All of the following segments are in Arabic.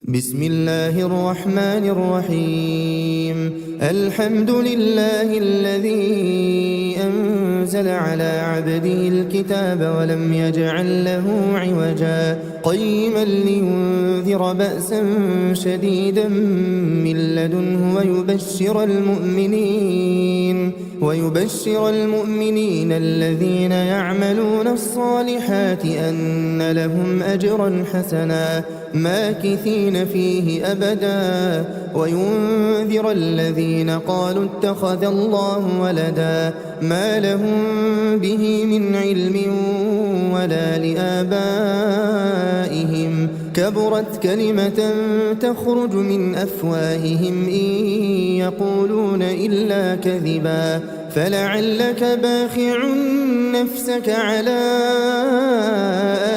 بسم الله الرحمن الرحيم. الحمد لله الذي أنزل على عبده الكتاب ولم يجعل له عوجا قيما لينذر بأسا شديدا من لدنه ويبشر المؤمنين الذين يعملون الصالحات أن لهم أجرا حسنا ماكثين فيه أبدا وينذر الذين قالوا اتخذ الله ولدا ما لهم به من علم ولا لآبائهم كبرت كلمة تخرج من أفواههم إن يقولون إلا كذبا فلعلك باخع نفسك على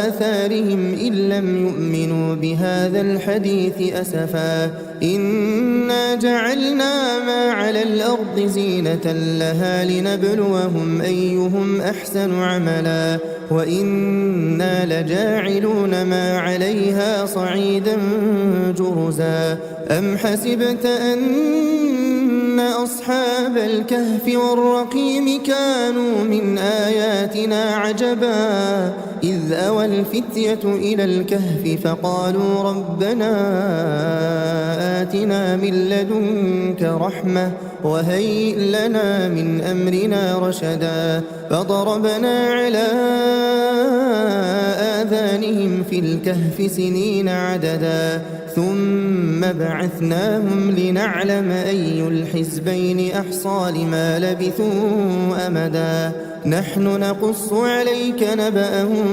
آثارهم إن لم يؤمنوا بهذا الحديث أسفا إنا جعلنا ما على الأرض زينة لها لنبلوهم أيهم أحسن عملا وإنا لجاعلون ما عليها صعيدا جرزا أم حسبت أن أصحاب الكهف والرقيم كانوا من آياتنا عجبا إذ أوى الفتية إلى الكهف فقالوا ربنا آتنا من لدنك رحمة وهيئ لنا من أمرنا رشدا فضربنا على آذانهم في الكهف سنين عددا ثم بعثناهم لنعلم أي الحزبين أحصى لما لبثوا أمدا نحن نقص عليك نبأهم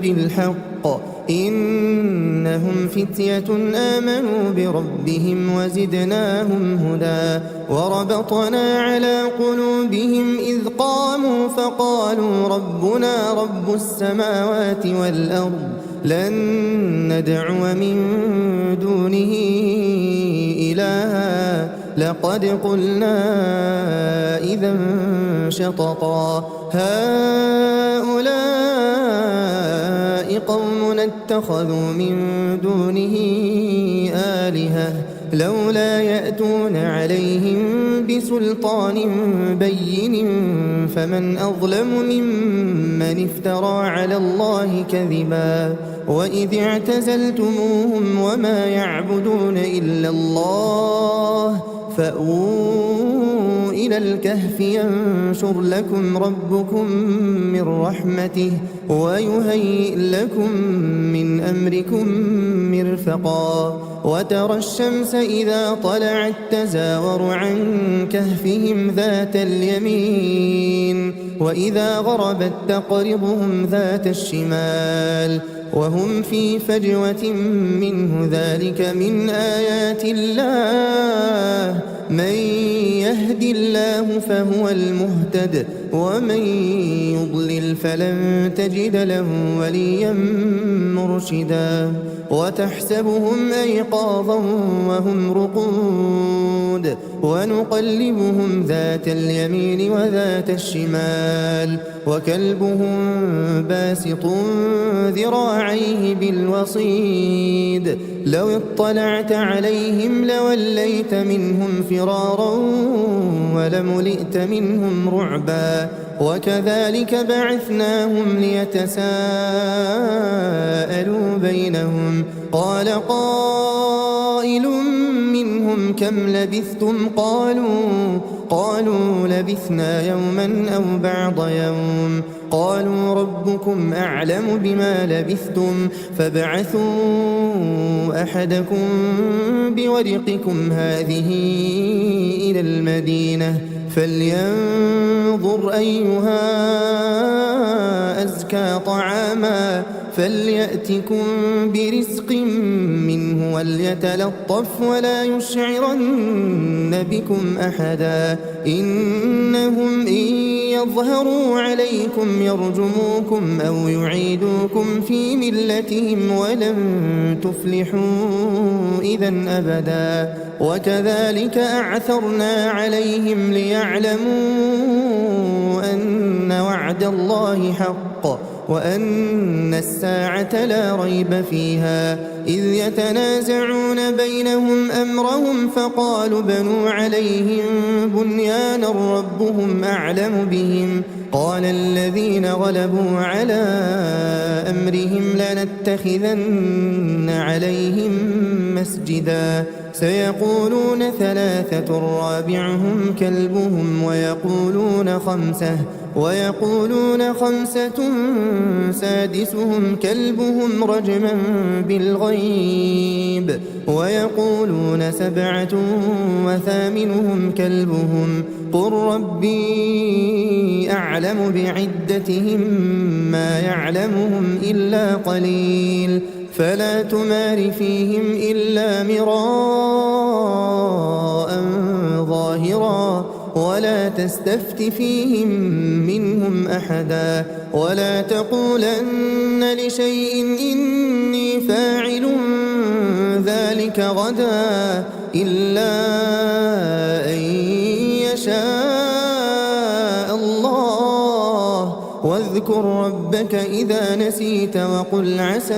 بالحق إنهم فتية آمنوا بربهم وزدناهم هدى وربطنا على قلوبهم إذ قاموا فقالوا ربنا رب السماوات والأرض لن ندعو من دونه إلها لقد قلنا إذا شططا هؤلاء قومنا اتخذوا من دونه آلهة لولا يأتون عليهم بسلطان بين فمن أظلم ممن افترى على الله كذبا وإذ اعتزلتموهم وما يعبدون إلا الله فأووا إلى الكهف ينشر لكم ربكم من رحمته ويهيئ لكم من أمركم مرفقا وترى الشمس إذا طلعت تزاور عن كهفهم ذات اليمين وإذا غربت تقرضهم ذات الشمال وهم في فجوة منه ذلك من آيات الله من يهد الله فهو المهتد ومن يضلل فلن تجد له وليا مرشدا وتحسبهم أيقاظا وهم رقود ونقلبهم ذات اليمين وذات الشمال وكلبهم باسط ذراعيه بالوصيد لو اطلعت عليهم لوليت منهم فرارا ولملئت منهم رعبا وكذلك بعثناهم ليتساءلوا بينهم قال قائل منهم كم لبثتم قالوا لبثنا يوما أو بعض يوم قالوا ربكم أعلم بما لبثتم فابعثوا أحدكم بورقكم هذه إلى المدينة فلينظر أيها أزكى طعاما فليأتكم برزق منه وليتلطف ولا يشعرن بكم أحدا إنهم إن يظهروا عليكم يرجموكم أو يعيدوكم في ملتهم ولن تفلحوا إذا أبدا وكذلك أعثرنا عليهم ليعلموا أن وعد الله حق وأن الساعة لا ريب فيها إذ يتنازعون بينهم أمرهم فقالوا بنوا عليهم بنيانا ربهم أعلم بهم قال الذين غلبوا على أمرهم لنتخذن عليهم مسجدا سيقولون ثلاثة رابعهم كلبهم ويقولون خمسة سادسهم كلبهم رجما بالغيب ويقولون سبعة وثامنهم كلبهم قل ربي أعلم بعدتهم ما يعلمهم إلا قليل فلا تمار فيهم إلا مراء ظاهرا ولا تستفت فيهم منهم أحدا ولا تقولن لشيء إني فاعل ذلك غدا إلا أن يشاء الله واذكر ربك إذا نسيت وقل عسى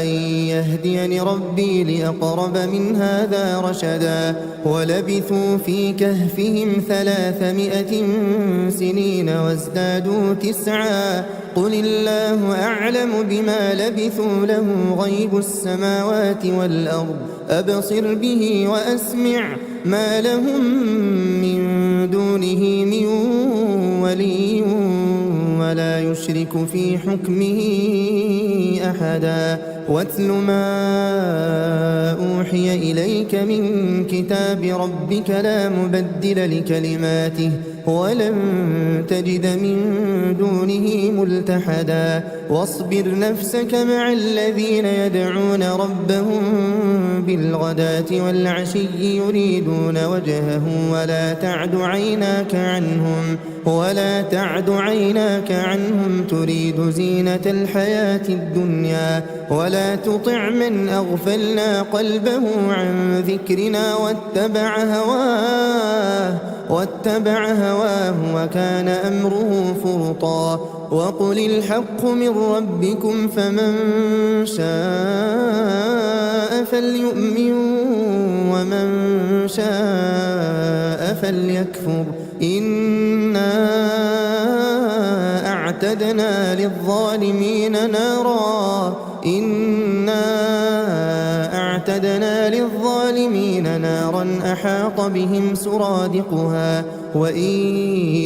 أن يهديني ربي لأقرب من هذا رشدا ولبثوا في كهفهم 300 سنين وازدادوا 9 قل الله أعلم بما لبثوا له غيب السماوات والأرض أبصر به وأسمع ما لهم من دونه من ولي ولا يشرك في حكمه أحدا واتل ما أوحي إليك من كتاب ربك لا مبدل لكلماته ولن تجد من دونه ملتحدا واصبر نفسك مع الذين يدعون ربهم بالغداة والعشي يريدون وجهه ولا تعد عيناك عنهم تريد زينة الحياة الدنيا ولا تطع من أغفلنا قلبه عن ذكرنا واتبع هواه وكان أمره فرطا وقل الحق من ربكم فمن شاء فليؤمن ومن شاء فليكفر إنا أعتدنا للظالمين نارا أحاط بهم سرادقها وإن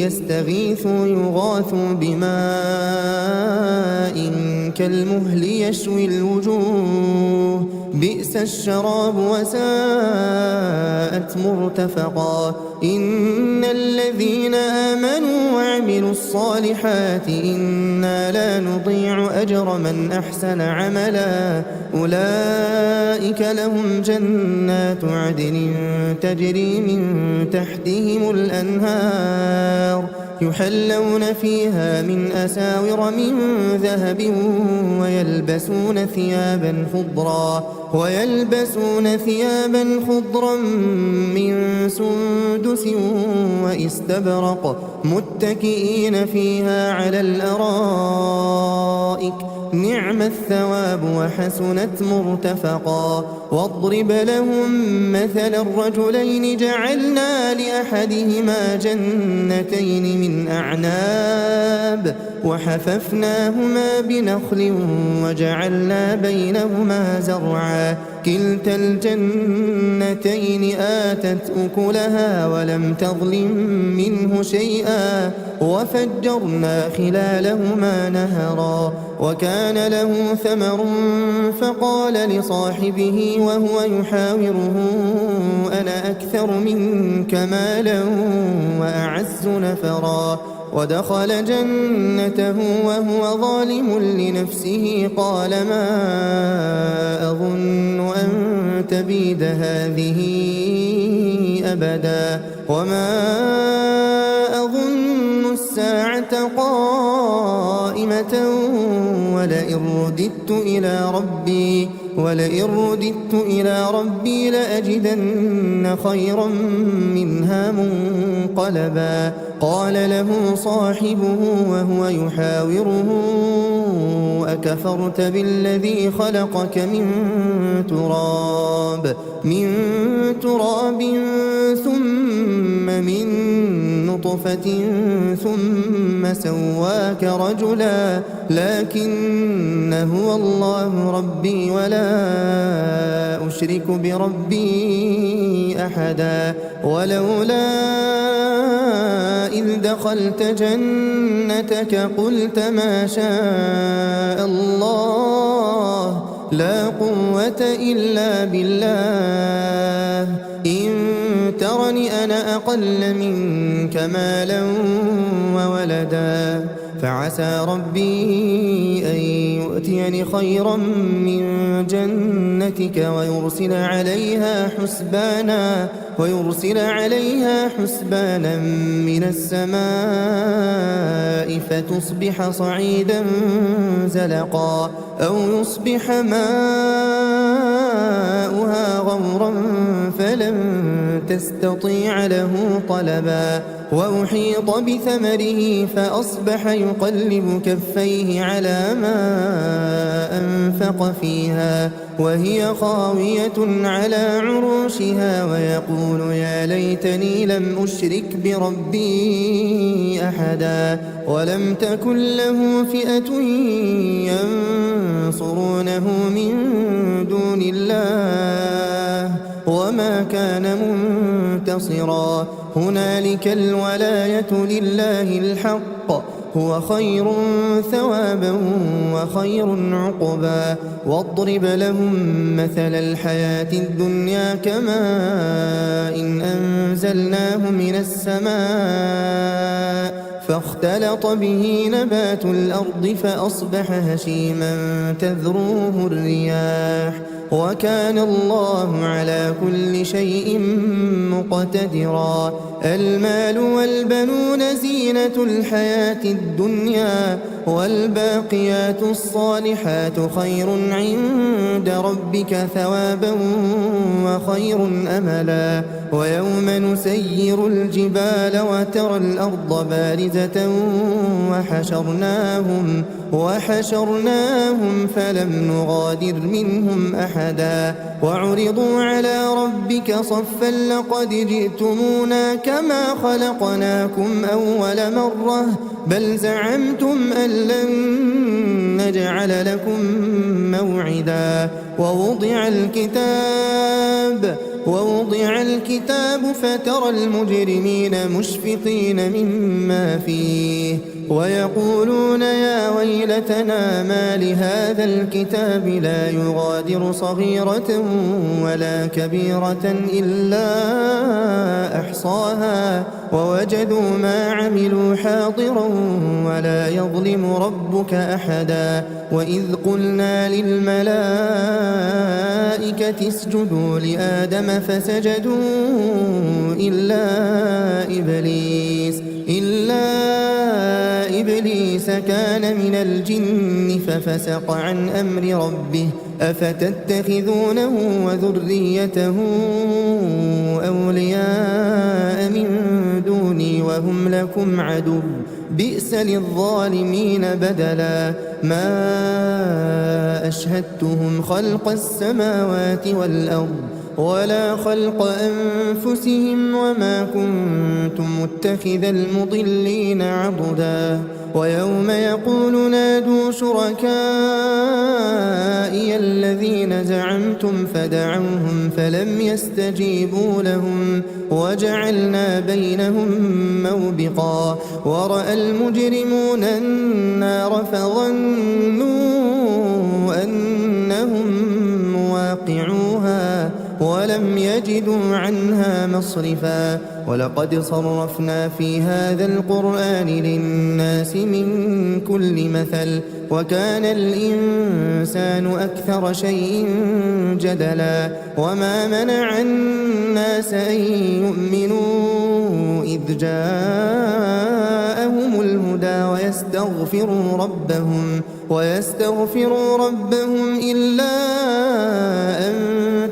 يستغيثوا يغاثوا بماء كالمهل يشوي الوجوه بئس الشراب وساءت مرتفقا إن الذين آمنوا وعملوا الصالحات إنا لا نضيع أجر من أحسن عملا أولئك لهم جنات عدن تجري من تحتهم الأنهار يحلون فيها من أساور من ذهب ويلبسون ثيابا خضرا من سندس واستبرق متكئين فيها على الأرائك نعم الثواب وحسنت مرتفقا واضرب لهم مثل الرجلين جعلنا لأحدهما جنتين من أعناب وحففناهما بنخل وجعلنا بينهما زرعا كلتا الجنتين آتت أكلها ولم تظلم منه شيئا وفجرنا خلالهما نهرا وكان له ثمر فقال لصاحبه وهو يحاوره أنا أكثر منك مالا وأعز نفرا ودخل جنته وهو ظالم لنفسه قال ما أظن أن تبيد هذه أبدا وما أظن الساعة قائمة ولئن رددت إلى ربي ولئن رددت إلى ربي لأجدن خيرا منها منقلبا قال له صاحبه وهو يحاوره أكفرت بالذي خلقك من تراب ثم من نطفة ثم سواك رجلا لكن هو الله ربي ولا أشرك بربي أحدا ولولا إذ دخلت جنتك قلت ما شاء الله لا قوة إلا بالله إن ترني أنا أقل منك مالا وولدا فعسى ربي أن يؤتيني خيرا من جنتك ويرسل عليها حسبانا من السماء فتصبح صعيدا زلقا أو يصبح ماؤها غورا فلن تستطيع له طلبا وأحيط بثمره فأصبح يقلب كفيه على ما أنفق فيها وهي خاوية على عروشها ويقول يا ليتني لم أشرك بربي أحدا ولم تكن له فئة ينصرونه من دون الله وما كان منتصرا هنالك الولاية لله الحق هو خير ثوابا وخير عقبا واضرب لهم مثل الحياة الدنيا كماء إن أنزلناه من السماء فاختلط به نبات الأرض فأصبح هشيما تذروه الرياح وكان الله على كل شيء مقتدرا المال والبنون زينة الحياة الدنيا والباقيات الصالحات خير عند ربك ثوابا وخير أملا ويوم نسير الجبال وترى الأرض بارزة وحشرناهم فلم نغادر منهم أحدا وعرضوا على ربك صفا لقد جئتمونا كما خلقناكم أول مرة بل زعمتم أن لن نجعل لكم موعدا ووضع الكتاب فترى المجرمين مشفقين مما فيه ويقولون يا ويلتنا ما لهذا الكتاب لا يغادر صغيرة ولا كبيرة إلا أحصاها ووجدوا ما عملوا حاضرا ولا يظلم ربك أحدا وإذ قلنا للملائكة اسجدوا لآدم فسجدوا إلا إبليس كان من الجن ففسق عن أمر ربه أفتتخذونه وذريته أولياء من دوني وهم لكم عدو بئس للظالمين بدلا ما أشهدتهم خلق السماوات والأرض ولا خلق أنفسهم وما كنت متخذ المضلين عضدا ويوم يقول نادوا شركائي الذين زعمتم فدعوهم فلم يستجيبوا لهم وجعلنا بينهم موبقا ورأى المجرمون النار فظنوا أنهم مواقعوها ولم يجدوا عنها مصرفا ولقد صرفنا في هذا القرآن للناس من كل مثل وكان الإنسان أكثر شيء جدلا وما منع الناس أن يؤمنوا إذ جاءهم الهدى ويستغفروا ربهم إلا أن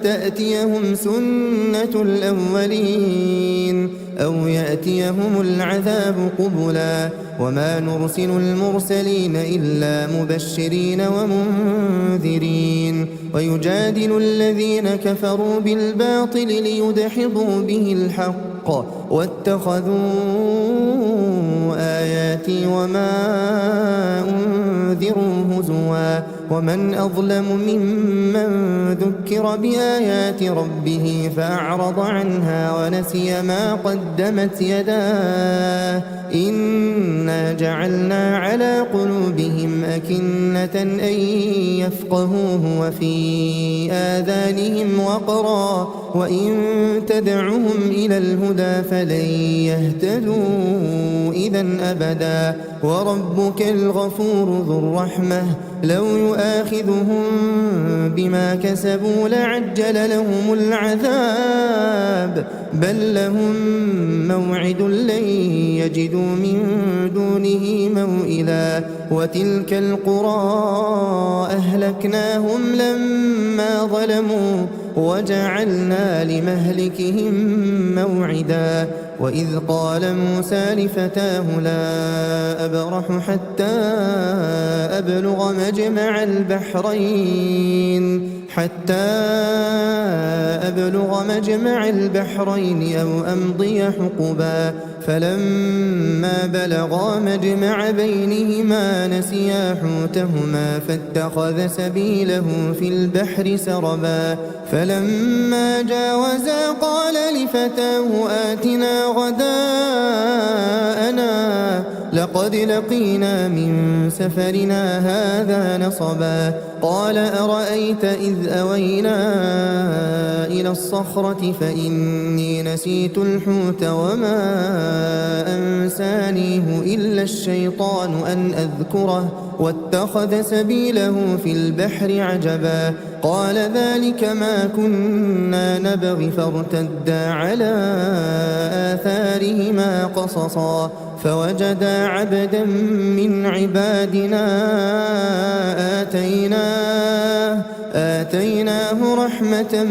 تأتيهم سنة الأولين أو يأتيهم العذاب قبلا وما نرسل المرسلين إلا مبشرين ومنذرين ويجادل الذين كفروا بالباطل ليدحضوا به الحق واتخذوا آياتي وما أنذروا هزوا ومن أظلم ممن ذكر بآيات ربه فأعرض عنها ونسي ما قدمت يداه إنا جعلنا على قلوبهم أكنة أن يفقهوه وفي آذانهم وقرا وإن تدعهم إلى الهدى فلن يهتدوا إذا أبدا وربك الغفور ذو الرحمة لو يؤاخذهم بما كسبوا لعجل لهم العذاب بل لهم موعد لن يجدوا من دونه موئلا وتلك القرى أهلكناهم لما ظلموا وجعلنا لمهلكهم موعدا وإذ قال موسى لفتاه لا أبرح حتى أبلغ مجمع البحرين أو أمضي حقبا فلما بلغا مجمع بينهما نسيا حوتهما فاتخذ سبيله في البحر سربا فلما جاوزا قال لفتاه آتنا غداءنا لقد لقينا من سفرنا هذا نصبا قال أرأيت إذ أوينا إلى الصخرة فإني نسيت الحوت وما أنسانيه إلا الشيطان أن أذكره واتخذ سبيله في البحر عجبا قال ذلك ما كنا نبغي فارتدا على آثارهما قصصا فوجدا عبدا من عبادنا آتيناه رحمة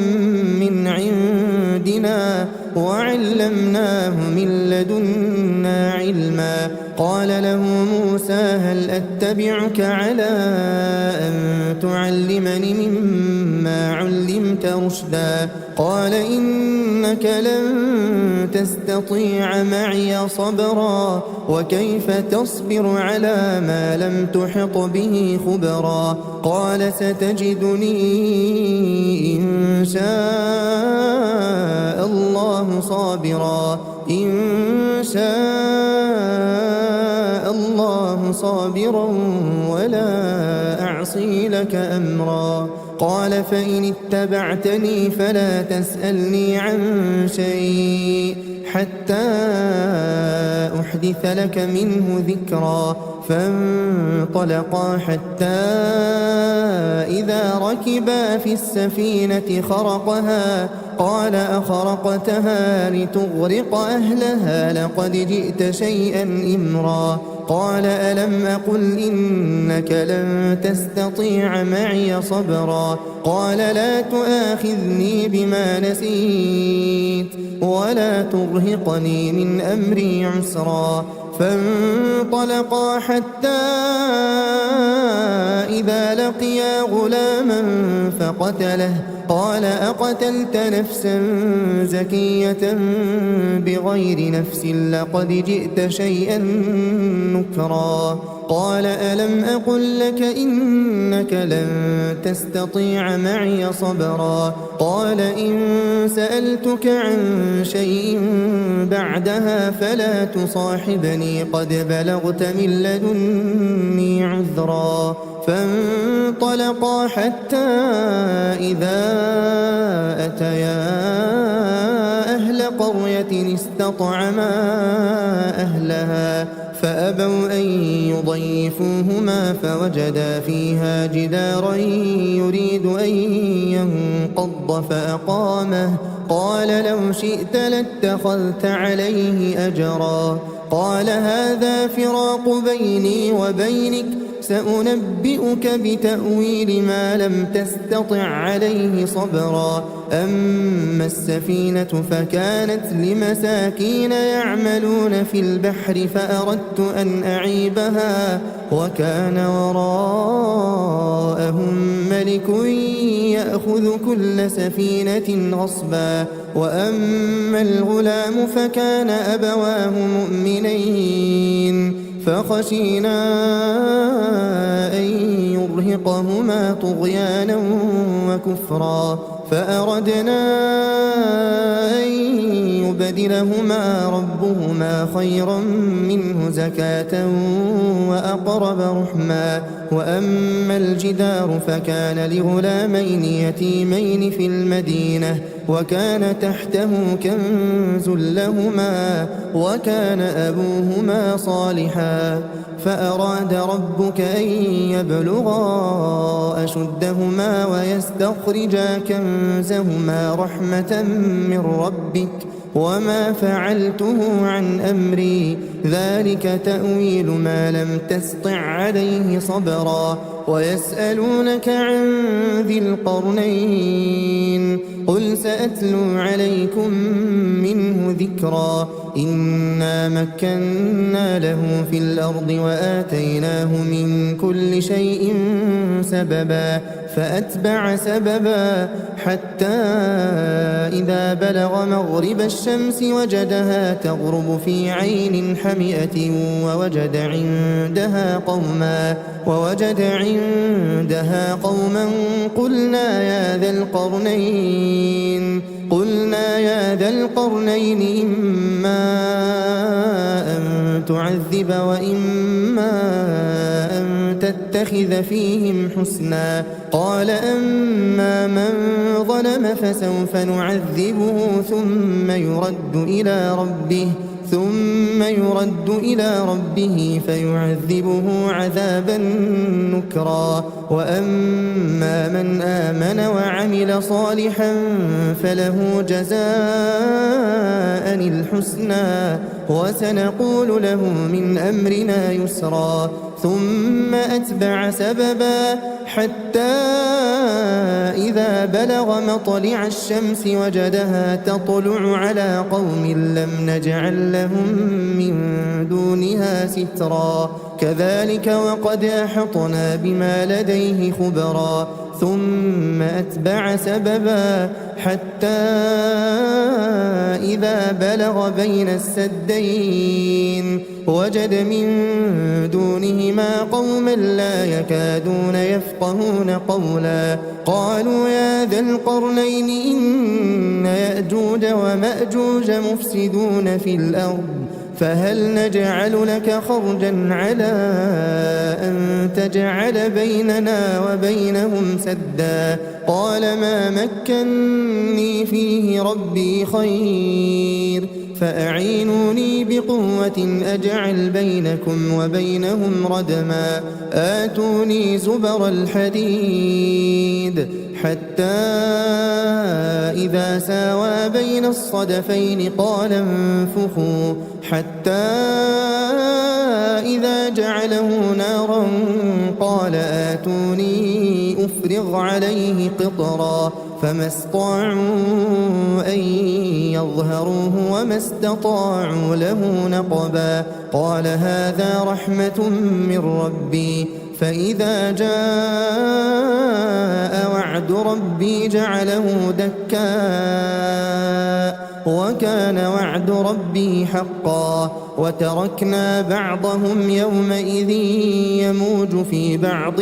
من عندنا وعلمناه من لدنا علما قال له موسى هل أتبعك على أن تعلمني مما علمت رشدا قال إنك لن تستطيع معي صبرا وكيف تصبر على ما لم تحط به خبرا قال ستجدني إن شاء الله صابرا ولا أعصي لك أمرا قال فإن اتبعتني فلا تسألني عن شيء حتى أحدث لك منه ذكرا فانطلقا حتى إذا ركبا في السفينة خرقها قال أخرقتها لتغرق أهلها لقد جئت شيئا إمرا قال ألم أقل إنك لن تستطيع معي صبرا قال لا تؤاخذني بما نسيت ولا ترهقني من أمري عسرا فانطلقا حتى إذا لقيا غلاما فقتله قال أقتلت نفسا زكية بغير نفس لقد جئت شيئا نكرا قال ألم أقل لك إنك لن تستطيع معي صبرا قال إن سألتك عن شيء بعدها فلا تصاحبني قد بلغت من لدني عذرا فانطلقا حتى إذا أتيا أهل قرية استطعما أهلها فأبوا أن يضيفوهما فوجدا فيها جدارا يريد أن ينقض فأقامه قال لو شئت لاتخذت عليه أجرا قال هذا فراق بيني وبينك سأنبئك بتأويل ما لم تستطع عليه صبرا أما السفينة فكانت لمساكين يعملون في البحر فأردت أن أعيبها وكان وراءهم ملك يأخذ كل سفينة غصبا وأما الغلام فكان أبواه مؤمنين فخشينا أن يرهقهما طغيانا وكفرا فأردنا أن يبدلهما ربهما خيرا منه زكاة وأقرب رحما وأما الجدار فكان لغلامين يتيمين في المدينة وكان تحته كنز لهما وكان أبوهما صالحا فأراد ربك أن يبلغا أشدهما ويستخرجا كنزهما رحمة من ربك وما فعلته عن أمري ذلك تأويل ما لم تسطع عليه صبرا ويسألونك عن ذي القرنين قل سأتلو عليكم منه ذكرا إنا مكنا له في الأرض وآتيناه من كل شيء سببا فأتبع سببا حتى إذا بلغ مغرب الشمس وجدها تغرب في عين حمئة ووجد عندها قوما قلنا يا ذا القرنين إما أن تعذب وإما أن تتخذ فيهم حسنا قال أما من ظلم فسوف نعذبه ثم يرد إلى ربه فيعذبه عذابا نكرا وأما من آمن وعمل صالحا فله جزاء الحسنى وسنقول له من أمرنا يسرا ثم أتبع سببا حتى إذا بلغ مطلع الشمس وجدها تطلع على قوم لم نجعل لهم من دونها سترا كذلك وقد أحطنا بما لديه خبرا ثم أتبع سببا حتى إذا بلغ بين السدين وجد من دونهما قوما لا يكادون يفقهون قولا قالوا يا ذا القرنين إن يأجوج ومأجوج مفسدون في الأرض فهل نجعل لك خرجا على أن تجعل بيننا وبينهم سدا قال ما مكني فيه ربي خير فأعينوني بقوة أجعل بينكم وبينهم ردما آتوني زبر الحديد حتى إذا ساوى بين الصدفين قال انفخوا حتى إذا جعله نارا قال آتوني أفرغ عليه قطرا فما استطاعوا أن يظهروه وما استطاعوا له نقبا قال هذا رحمة من ربي فإذا جاء وعد ربي جعله دكا وكان وعد ربي حقا وتركنا بعضهم يومئذ يموج في بعض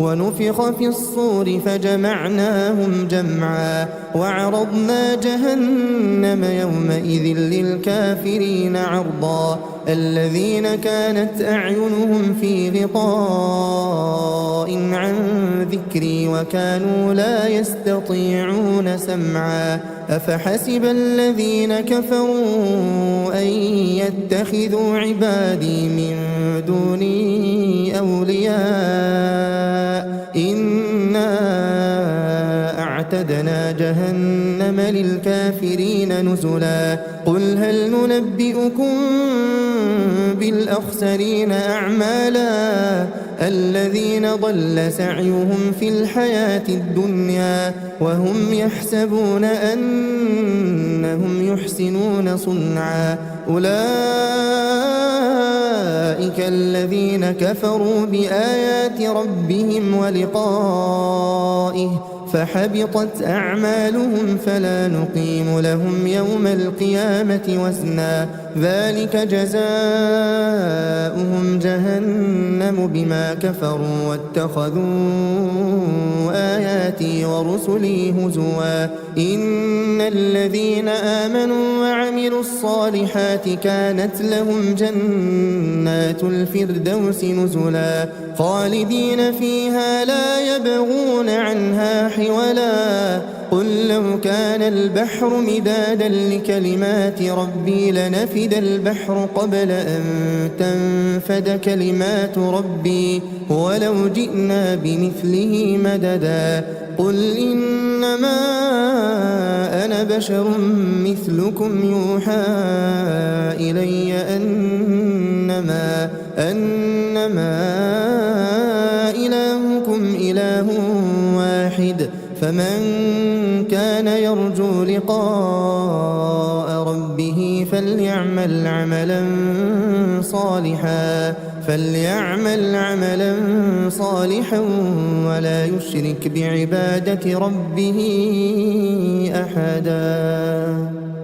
ونفخ في الصور فجمعناهم جمعا وعرضنا جهنم يومئذ للكافرين عرضا الذين كانت أعينهم في غطاء عن ذكري وكانوا لا يستطيعون سمعا أفحسب الذين كفروا أن يتخذوا عبادي من دوني أولياء إنا وأعتدنا جهنم للكافرين نزلا قل هل ننبئكم بالأخسرين أعمالا الذين ضل سعيهم في الحياة الدنيا وهم يحسبون أنهم يحسنون صنعا أولئك الذين كفروا بآيات ربهم ولقائه فحبطت أعمالهم فلا نقيم لهم يوم القيامة وزنا ذلك جزاؤهم جهنم بما كفروا واتخذوا آياتي ورسلي هزوا إن الذين آمنوا وعملوا الصالحات كانت لهم جنات الفردوس نزلا خالدين فيها لا يبغون عنها حولا قل لو كان البحر مدادا لكلمات ربي لنفد البحر قبل أن تنفد كلمات ربي ولو جئنا بمثله مددا قل إنما أنا بشر مثلكم يوحى إلي أنما إلهكم إله واحد فمن كان يرجو لقاء ربه فليعمل عملا صالحا ولا يشرك بعبادة ربه أحدا.